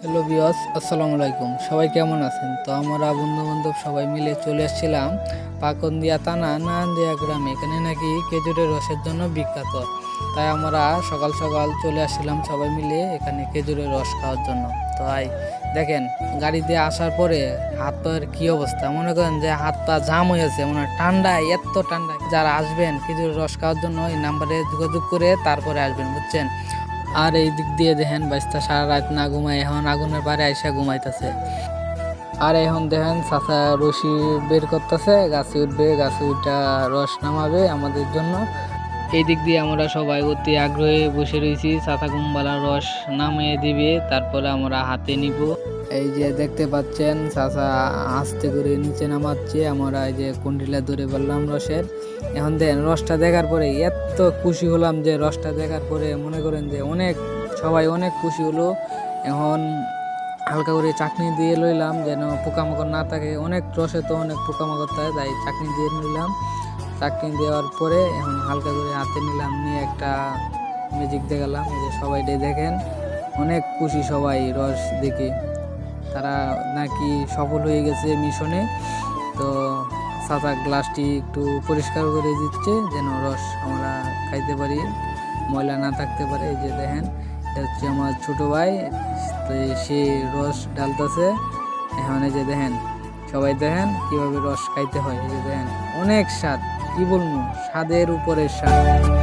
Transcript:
Hello বিয়স, আসসালামু আলাইকুম। সবাই কেমন আছেন? তো আমরা বন্ধু বান্ধব সবাই মিলে চলে এসেছিলাম পাকন্দিয়া থানা নান্দিয়া গ্রামে। এখানে নাকি খেজুরের রসের জন্য বিখ্যাত। তাই আমরা সকাল সকাল চলে আসছিলাম সবাই মিলে এখানে খেজুরের রস খাওয়ার জন্য। তো দেখেন, গাড়ি দিয়ে আসার পরে হাত পায়ের কি অবস্থা, মনে করেন যে হাত পা জাম হয়েছে, মনে ঠান্ডায়, এত ঠান্ডায়। যারা আসবেন খেজুরের রস খাওয়ার জন্য এই নাম্বারে যোগাযোগ করে তারপরে আসবেন, বুঝছেন। আর এই দিক দিয়ে দেখেন বাইস্তা সারা রাত না ঘুমায়, এখন আগুনের পারে আইসা ঘুমাইতেছে। আর এখন দেখেন চাচা রশি বের করতেছে, গাছে উঠবে, গাছে উঠা রস নামাবে আমাদের জন্য। এই দিক দিয়ে আমরা সবাই অতি আগ্রহে বসে রয়েছি, চাচা কুম্বালা রস নামিয়ে দিবে, তারপরে আমরা হাতে নিব। এই যে দেখতে পাচ্ছেন চাচা আস্তে করে নিচে নামাচ্ছে, আমরা এই যে কুন্ডিলা ধরে বললাম রসের। এখন দেখেন রসটা দেখার পরে এত খুশি হলাম যে রসটা দেখার পরে মনে করেন যে সবাই অনেক খুশি হলো। এখন হালকা করে চাটনি দিয়ে লইলাম যেন পোকামাকড় না থাকে, অনেক রসে তো অনেক পোকামাকড় থাকে, তাই চাটনি দিয়ে নিলাম। চাটনি দেওয়ার পরে এখন হালকা করে হাতে নিলাম, নিয়ে একটা ম্যাজিক দেখালাম। এই যে সবাই দেখেন অনেক খুশি সবাই রস দেখে, তারা নাকি সফল হয়ে গেছে মিশনে। তো চাচা গ্লাসটি একটু পরিষ্কার করে দিচ্ছে যেন রস আমরা খাইতে পারি, ময়লা না থাকতে পারে। এই যে দেখেন, এটা হচ্ছে আমার ছোট ভাই, তো সে রস ডালতেছে এখন। এই যে দেখেন, সবাই দেখেন কিভাবে রস খাইতে হয়। এই যে দেখেন অনেক স্বাদ, কি বলবো, স্বাদের উপরে স্বাদ।